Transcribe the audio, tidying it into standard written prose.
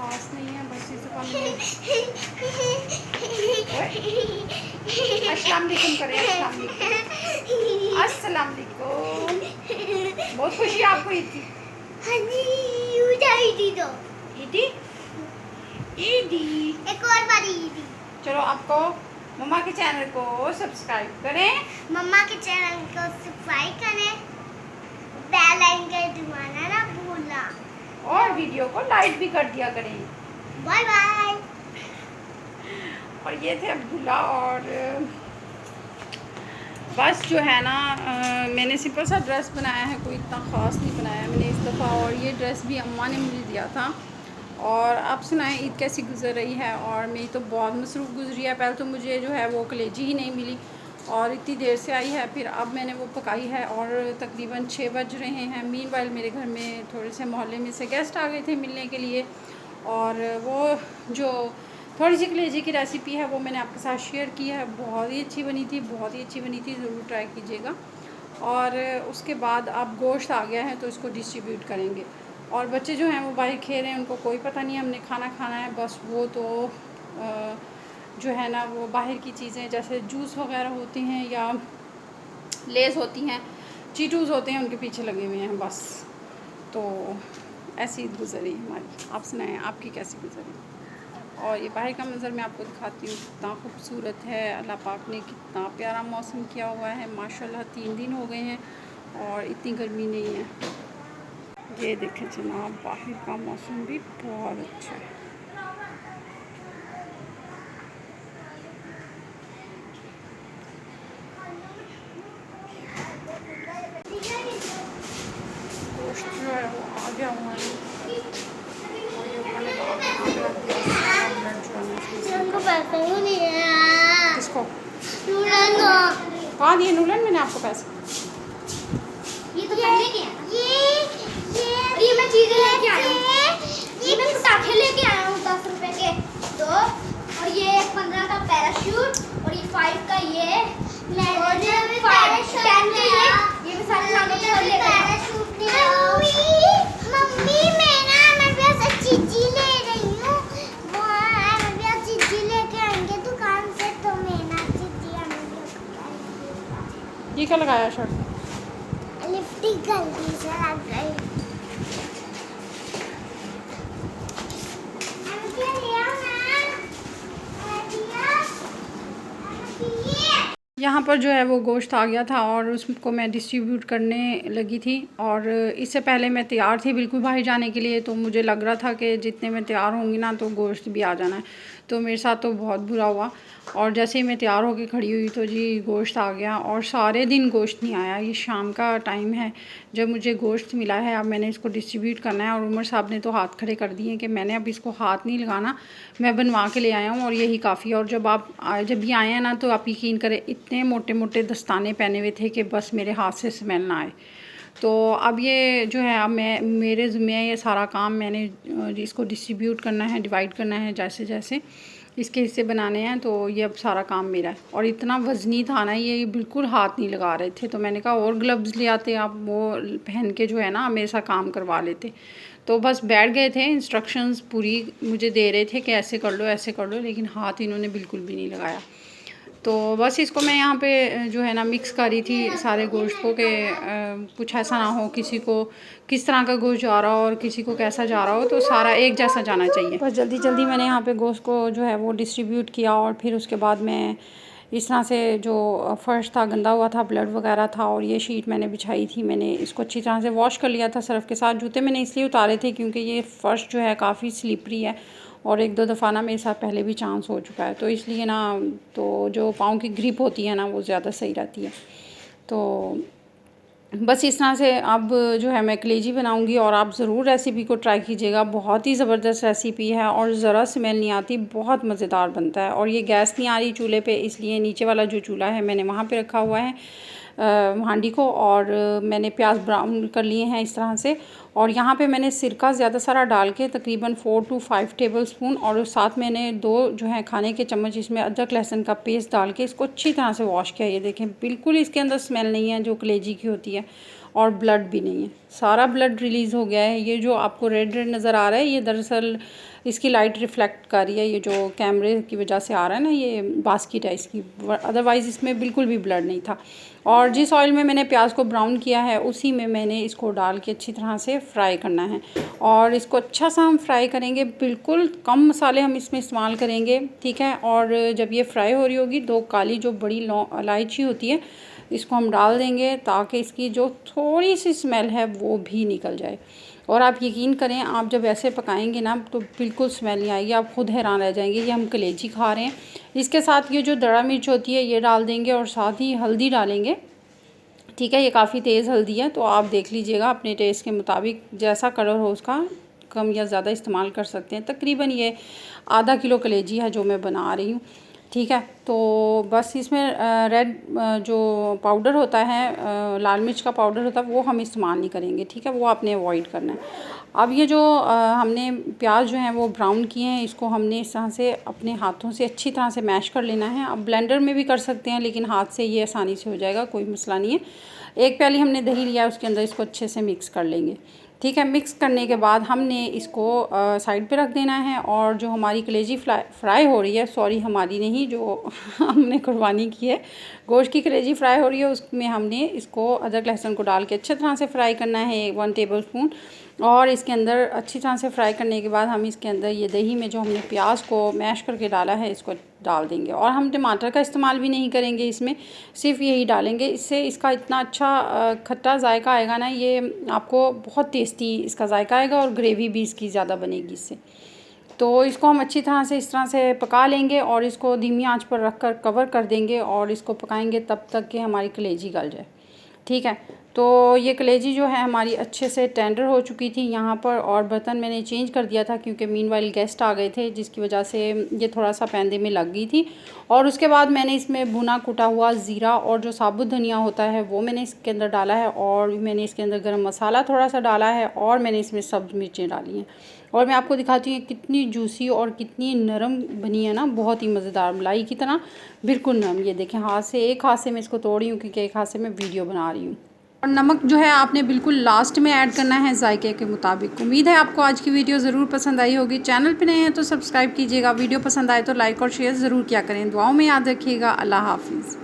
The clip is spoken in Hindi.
खास नहीं है, बस इस दफ़ा मैं अस्सलाम वालेकुम करें। अस्सलाम वालेकुम। बहुत खुशी आपको ईद की। हाँ जी, ईदी दो। ईदी ईदी एक और बारी ईदी। चलो आपको मम्मा के चैनल को सब्सक्राइब करें, मम्मा के चैनल को सब्सक्राइब करें, बेल आइकन दबाना ना भूलना, और वीडियो को लाइक भी कर दिया करें। Bye bye. और ये थे अब्दुल्ला। और बस जो है ना, मैंने सिंपल सा ड्रेस बनाया है, कोई इतना ख़ास नहीं बनाया मैंने इस दफ़ा। और ये ड्रेस भी अम्मा ने मुझे दिया था। और आप सुनाएं ईद कैसी गुजर रही है। और मेरी तो बहुत मसरूफ़ गुजरी है। पहले तो मुझे जो है वो कलेजी ही नहीं मिली और इतनी देर से आई है, फिर अब मैंने वो पकाई है और तकरीबन 6 बज रहे हैं। मीनवाइल मेरे घर में थोड़े से मोहल्ले में से गेस्ट आ गए थे मिलने के लिए, और वो जो थोड़ी सी कलेजी की रेसिपी है वो मैंने आपके साथ शेयर की है। बहुत ही अच्छी बनी थी, बहुत ही अच्छी बनी थी, ज़रूर ट्राई कीजिएगा। और उसके बाद अब गोश्त आ गया है तो इसको डिस्ट्रीब्यूट करेंगे। और बच्चे जो हैं वो बाहर खेल रहे हैं, उनको कोई पता नहीं हमने खाना खाना है। बस वो तो जो है ना वो बाहर की चीज़ें जैसे जूस वगैरह होती हैं या लेस होती हैं, चीटूज़ होते हैं, उनके पीछे लगे हुए हैं बस। तो ऐसी ईद गुजरी हमारी। आप सुनाएं आपकी कैसी गुजरी। और ये बाहर का मंज़र मैं आपको दिखाती हूँ, कितना खूबसूरत है। अल्लाह पाक ने कितना प्यारा मौसम किया हुआ है माशाल्लाह। 3 दिन हो गए हैं और इतनी गर्मी नहीं है। ये देखें जनाब, बाहर का मौसम भी बहुत अच्छा है। गोश्त जो है वो आ गया हुआ है और ये मैंने ब्लड जो है ना इसमें उनको पैसे ही नहीं है। किसको नूरन को। कहाँ दिए नूलन मैंने आपको पैसे? ये तो पहले के हैं। ये मैं चीजें लेके आया हूँ। ये मैं पटाखे लेके आया हूँ 10 रुपए के 2, और ये 15 का पैराशूट, और ये 5 का ये, और ये 10 का ये भी सारे लाने के और लेकर आया। मम्मी मैं ना मेरे पास चीज़ी ले रही हूँ। वो मेरे पास चीज़ी लेके आएंगे दुकान से, तो मैं ना चीज़ी आएंगे। ये क्या लगाया शर्ट? लिपस्टिक गलती से लग गई। यहाँ पर जो है वो गोश्त आ गया था और उसको मैं डिस्ट्रीब्यूट करने लगी थी। और इससे पहले मैं तैयार थी बिल्कुल बाहर जाने के लिए, तो मुझे लग रहा था कि जितने मैं तैयार होंगी ना तो गोश्त भी आ जाना है। तो मेरे साथ तो बहुत बुरा हुआ। और जैसे ही मैं तैयार होकर खड़ी हुई तो जी गोश्त आ गया, और सारे दिन गोश्त नहीं आया। ये शाम का टाइम है जब मुझे गोश्त मिला है। अब मैंने इसको डिस्ट्रीब्यूट करना है। और उमर साहब ने तो हाथ खड़े कर दिए कि मैंने अब इसको हाथ नहीं लगाना, मैं बनवा के ले आया हूँ और यही काफ़ी है। और जब भी आए हैं ना तो आप यकीन करें इतने मोटे मोटे दस्ताने पहने हुए थे कि बस मेरे हाथ से स्मेल ना आए। तो अब ये जो है अब मेरे ज़िम्मे है ये सारा काम। मैंने इसको डिस्ट्रीब्यूट करना है, डिवाइड करना है, जैसे जैसे इसके हिस्से बनाने हैं। तो ये अब सारा काम मेरा है। और इतना वज़नी था ना ये बिल्कुल हाथ नहीं लगा रहे थे। तो मैंने कहा और ग्लव्स ले आते, आप वो पहन के जो है ना मेरे साथ काम करवा लेते। तो बस बैठ गए थे, इंस्ट्रक्शंस पूरी मुझे दे रहे थे कि ऐसे कर लो ऐसे कर लो, लेकिन हाथ इन्होंने बिल्कुल भी नहीं लगाया। तो बस इसको मैं यहाँ पे जो है ना मिक्स कर रही थी सारे गोश्त को कि कुछ ऐसा ना हो किसी को किस तरह का गोश्त जा रहा हो और किसी को कैसा जा रहा हो, तो सारा एक जैसा जाना चाहिए। बस जल्दी जल्दी मैंने यहाँ पे गोश्त को जो है वो डिस्ट्रीब्यूट किया। और फिर उसके बाद मैं इस तरह से जो फ़र्श था गंदा हुआ था, ब्लड वगैरह था, और ये शीट मैंने बिछाई थी, मैंने इसको अच्छी तरह से वॉश कर लिया था सर्फ़ के साथ। जूते मैंने इसलिए उतारे थे क्योंकि ये फ़र्श जो है काफ़ी स्लिपरी है और 1-2 दफ़ा ना मेरे साथ पहले भी चांस हो चुका है, तो इसलिए ना तो जो पाँव की ग्रिप होती है ना वो ज़्यादा सही रहती है। तो बस इस तरह से अब जो है मैं कलेजी बनाऊंगी और आप ज़रूर रेसिपी को ट्राई कीजिएगा। बहुत ही ज़बरदस्त रेसिपी है और ज़रा स्मेल नहीं आती, बहुत मज़ेदार बनता है। और ये गैस नहीं आ रही चूल्हे पे, इसलिए नीचे वाला जो चूल्हा है मैंने वहाँ पे रखा हुआ है हांडी को। और मैंने प्याज ब्राउन कर लिए हैं इस तरह से। और यहाँ पे मैंने सिरका ज़्यादा सारा डाल के तकरीबन 4 to 5 टेबलस्पून, और साथ मैंने 2 जो है खाने के चम्मच इसमें अदरक लहसुन का पेस्ट डाल के इसको अच्छी तरह से वॉश किया। ये देखें बिल्कुल इसके अंदर स्मेल नहीं है जो कलेजी की होती है, और ब्लड भी नहीं है, सारा ब्लड रिलीज़ हो गया है। ये जो आपको रेड रेड नज़र आ रहा है ये दरअसल इसकी लाइट रिफ्लेक्ट कर रही है, ये जो कैमरे की वजह से आ रहा है ना, ये बास्केट है इसकी, अदरवाइज़ इसमें बिल्कुल भी ब्लड नहीं था। और जिस ऑयल में मैंने प्याज को ब्राउन किया है उसी में मैंने इसको डाल के अच्छी तरह से फ्राई करना है। और इसको अच्छा सा हम फ्राई करेंगे, बिल्कुल कम मसाले हम इसमें इस्तेमाल करेंगे, ठीक है। और जब ये फ्राई हो रही होगी, 2 काली जो बड़ी इलायची होती है इसको हम डाल देंगे ताकि इसकी जो थोड़ी सी स्मेल है वो भी निकल जाए। और आप यकीन करें, आप जब ऐसे पकाएंगे ना तो बिल्कुल स्मेल नहीं आएगी, आप खुद हैरान रह जाएंगे ये हम कलेजी खा रहे हैं। इसके साथ ये जो दड़ा मिर्च होती है ये डाल देंगे और साथ ही हल्दी डालेंगे, ठीक है। ये काफ़ी तेज़ हल्दी है, तो आप देख लीजिएगा अपने टेस्ट के मुताबिक, जैसा कलर हो उसका कम या ज़्यादा इस्तेमाल कर सकते हैं। तकरीबन ये आधा किलो कलेजी है जो मैं बना रही हूँ, ठीक है। तो बस इसमें रेड जो पाउडर होता है, लाल मिर्च का पाउडर होता है, वो हम इस्तेमाल नहीं करेंगे, ठीक है, वो आपने अवॉइड करना है। अब ये जो हमने प्याज जो हैं वो ब्राउन किए हैं, इसको हमने इस तरह से अपने हाथों से अच्छी तरह से मैश कर लेना है। अब ब्लेंडर में भी कर सकते हैं, लेकिन हाथ से ये आसानी से हो जाएगा, कोई मसला नहीं है। 1 प्याली हमने दही लिया, उसके अंदर इसको अच्छे से मिक्स कर लेंगे, ठीक है। मिक्स करने के बाद हमने इसको साइड पे रख देना है। और जो हमारी कलेजी फ्राई हो रही है, सॉरी हमारी नहीं, जो हमने कुर्बानी की है, गोश्त की कलेजी फ्राई हो रही है, उसमें हमने इसको अदरक लहसुन को डाल के अच्छे तरह से फ्राई करना है, 1 टेबलस्पून। और इसके अंदर अच्छी तरह से फ्राई करने के बाद हम इसके अंदर ये दही में जो हमने प्याज को मैश करके डाला है इसको डाल देंगे। और हम टमाटर का इस्तेमाल भी नहीं करेंगे इसमें, सिर्फ यही डालेंगे। इससे इसका इतना अच्छा खट्टा जायका आएगा ना, ये आपको बहुत टेस्टी इसका जायका आएगा और ग्रेवी भी इसकी ज़्यादा बनेगी इससे। तो इसको हम अच्छी तरह से इस तरह से पका लेंगे और इसको धीमी आंच पर रख कर कवर कर देंगे और इसको पकाएंगे तब तक कि हमारी कलेजी गल जाए, ठीक है। तो ये कलेजी जो है हमारी अच्छे से टेंडर हो चुकी थी यहाँ पर। और बर्तन मैंने चेंज कर दिया था क्योंकि मीनवाइल गेस्ट आ गए थे, जिसकी वजह से ये थोड़ा सा पैंदे में लग गई थी। और उसके बाद मैंने इसमें भुना कुटा हुआ ज़ीरा और जो साबुत धनिया होता है वो मैंने इसके अंदर डाला है। और मैंने इसके अंदर गरम मसाला थोड़ा सा डाला है और मैंने इसमें सब्ज़ मिर्चें डाली हैं। और मैं आपको दिखाती हूँ कितनी जूसी और कितनी नरम बनी है ना, बहुत ही मज़ेदार, मलाई की तरह बिल्कुल नरम। ये देखें, हाथ से, एक हाथ से मैं इसको तोड़ी हूँ क्योंकि एक हाथ से मैं वीडियो बना रही हूँ। और नमक जो है आपने बिल्कुल लास्ट में ऐड करना है जायके के मुताबिक। उम्मीद है आपको आज की वीडियो ज़रूर पसंद आई होगी। चैनल पे नए हैं तो सब्सक्राइब कीजिएगा, वीडियो पसंद आए तो लाइक और शेयर ज़रूर किया करें। दुआओं में याद रखिएगा। अल्लाह हाफिज़।